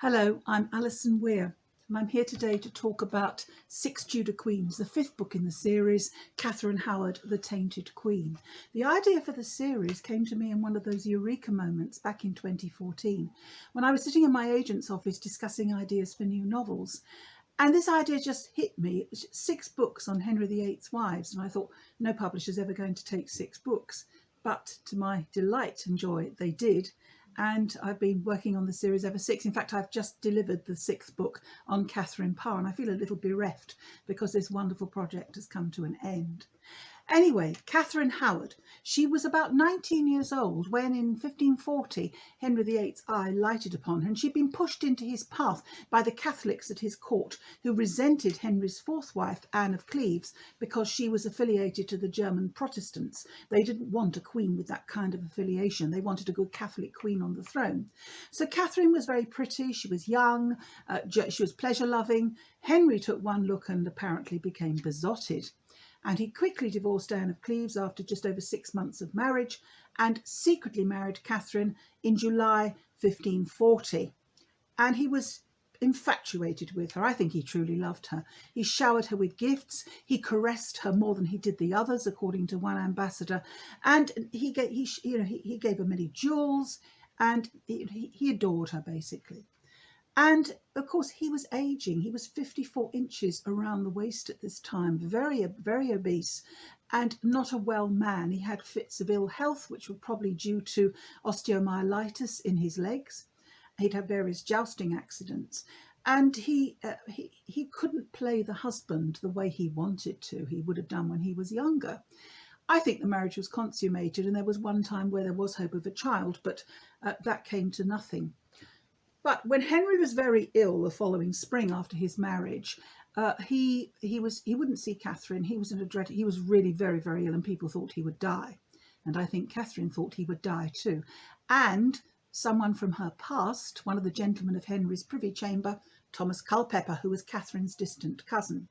Hello, I'm Alison Weir, and I'm here today to talk about Six Tudor Queens, the fifth book in the series, Katheryn Howard, The Tainted Queen. The idea for the series came to me in one of those eureka moments back in 2014, when I was sitting in my agent's office discussing ideas for new novels. And this idea just hit me. It's 6 books on Henry VIII's wives, and I thought no publisher's ever going to take 6 books. But to my delight and joy, they did. And I've been working on the series ever since. In fact, I've just delivered the 6th book on Catherine Parr, and I feel a little bereft because this wonderful project has come to an end. Anyway, Katheryn Howard, she was about 19 years old when in 1540 Henry VIII's eye lighted upon her, and she'd been pushed into his path by the Catholics at his court, who resented Henry's fourth wife, Anne of Cleves, because she was affiliated to the German Protestants. They didn't want a queen with that kind of affiliation. They wanted a good Catholic queen on the throne. So Catherine was very pretty, she was young, she was pleasure-loving. Henry took one look and apparently became besotted. And he quickly divorced Anne of Cleves after just over 6 months of marriage and secretly married Catherine in July 1540. And he was infatuated with her. I think he truly loved her. He showered her with gifts. He caressed her more than he did the others, according to one ambassador. And he gave her many jewels, and he adored her basically. And of course, he was aging. He was 54 inches around the waist at this time, very, very obese and not a well man. He had fits of ill health, which were probably due to osteomyelitis in his legs. He'd had various jousting accidents, and he couldn't play the husband the way he wanted to. He would have done when he was younger. I think the marriage was consummated, and there was one time where there was hope of a child, but that came to nothing. But when Henry was very ill the following spring after his marriage, he wouldn't see Catherine. He was really very, very ill, and people thought he would die. And I think Catherine thought he would die too. And someone from her past, one of the gentlemen of Henry's privy chamber, Thomas Culpeper, who was Catherine's distant cousin,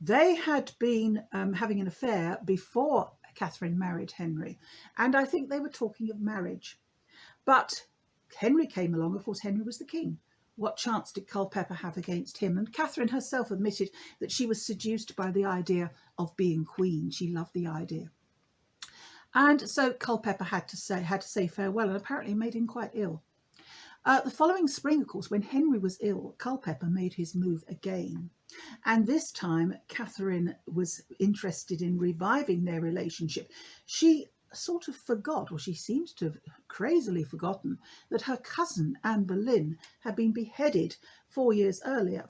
they had been having an affair before Catherine married Henry. And I think they were talking of marriage. But Henry came along. Of course, Henry was the king. What chance did Culpeper have against him? And Catherine herself admitted that she was seduced by the idea of being queen. She loved the idea. And so Culpeper had to say farewell, and apparently made him quite ill. The following spring, of course, when Henry was ill, Culpeper made his move again. And this time, Catherine was interested in reviving their relationship. She sort of forgot, or she seems to have crazily forgotten, that her cousin Anne Boleyn had been beheaded 5 years earlier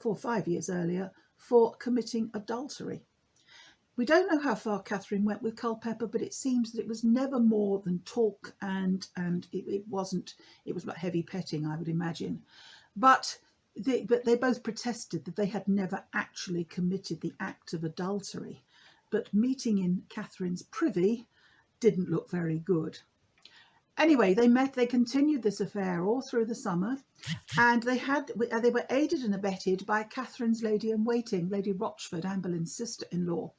for committing adultery. We don't know how far Catherine went with Culpeper, but it seems that it was never more than talk, and it was about heavy petting, I would imagine. But they both protested that they had never actually committed the act of adultery. But meeting in Catherine's privy didn't look very good. Anyway, they continued this affair all through the summer, and they were aided and abetted by Catherine's lady-in-waiting, Lady Rochford, Anne Boleyn's sister-in-law.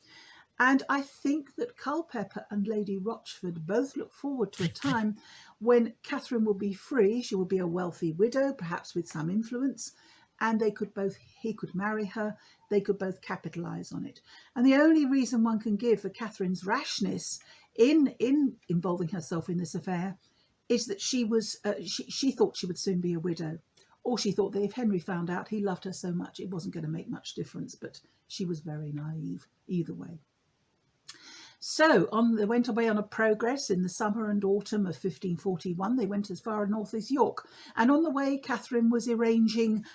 And I think that Culpeper and Lady Rochford both look forward to a time when Catherine will be free. She will be a wealthy widow, perhaps with some influence, and he could marry her. They could both capitalise on it. And the only reason one can give for Catherine's rashness in involving herself in this affair is that she thought she would soon be a widow, or she thought that if Henry found out he loved her so much, it wasn't going to make much difference. But she was very naive either way. So they went away on a progress in the summer and autumn of 1541. They went as far north as York. And on the way, Catherine was arranging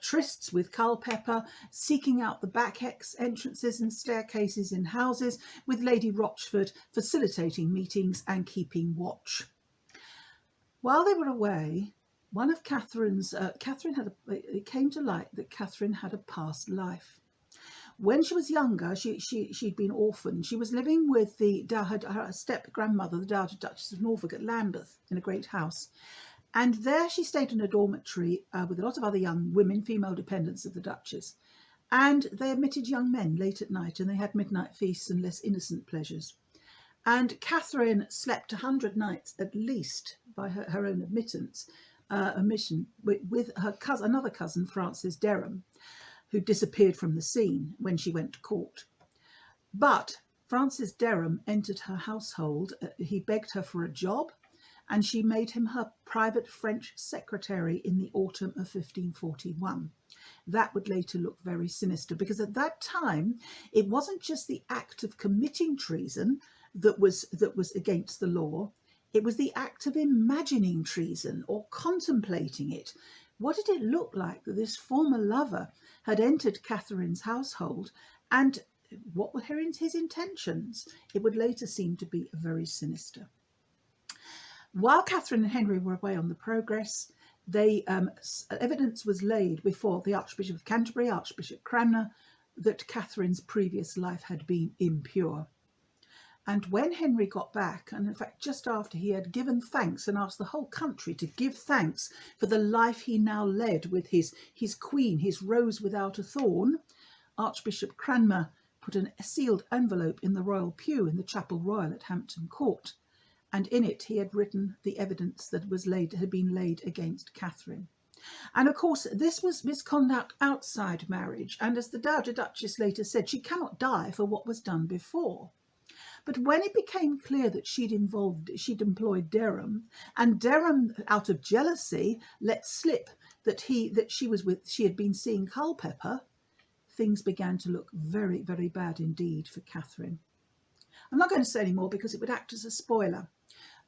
trysts with Culpeper, seeking out the back entrances and staircases in houses, with Lady Rochford facilitating meetings and keeping watch. While they were away, one of it came to light that Catherine had a past life. When she was younger, she'd been orphaned. She was living with her step-grandmother, the Dowager Duchess of Norfolk, at Lambeth, in a great house. And there she stayed in a dormitory with a lot of other young women, female dependents of the Duchess. And they admitted young men late at night, and they had midnight feasts and less innocent pleasures. And Catherine slept 100 nights at least, by her own admittance, a mission with her cousin, another cousin, Frances Derham, who disappeared from the scene when she went to court. But Frances Derham entered her household. He begged her for a job, and she made him her private French secretary in the autumn of 1541. That would later look very sinister, because at that time it wasn't just the act of committing treason that was against the law. It was the act of imagining treason or contemplating it. What did it look like that this former lover had entered Katheryn's household, and what were his intentions? It would later seem to be very sinister. While Katheryn and Henry were away on the progress, evidence was laid before the Archbishop of Canterbury, Archbishop Cranmer, that Katheryn's previous life had been impure. And when Henry got back, and in fact just after he had given thanks and asked the whole country to give thanks for the life he now led with his queen, his rose without a thorn, Archbishop Cranmer put a sealed envelope in the royal pew in the Chapel Royal at Hampton Court, and in it he had written the evidence that had been laid against Katheryn. And of course, this was misconduct outside marriage, and as the Dowager Duchess later said, she cannot die for what was done before. But when it became clear that she'd employed Derham, and Derham, out of jealousy, let slip that she had been seeing Culpeper, things began to look very, very bad indeed for Katheryn. I'm not going to say any more because it would act as a spoiler,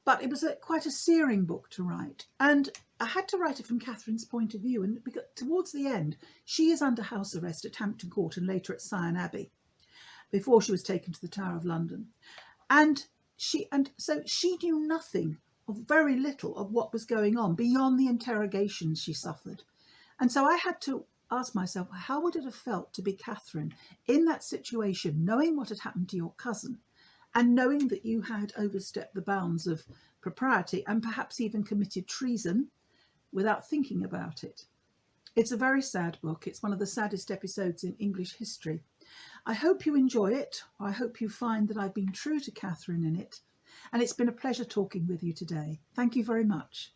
but it was quite a searing book to write, and I had to write it from Katheryn's point of view. And because towards the end, she is under house arrest at Hampton Court and later at Sion Abbey, before she was taken to the Tower of London. And so she knew nothing, or very little, of what was going on beyond the interrogations she suffered. And so I had to ask myself, how would it have felt to be Katheryn in that situation, knowing what had happened to your cousin, and knowing that you had overstepped the bounds of propriety and perhaps even committed treason without thinking about it? It's a very sad book. It's one of the saddest episodes in English history. I hope you enjoy it. I hope you find that I've been true to Katheryn in it. And it's been a pleasure talking with you today. Thank you very much.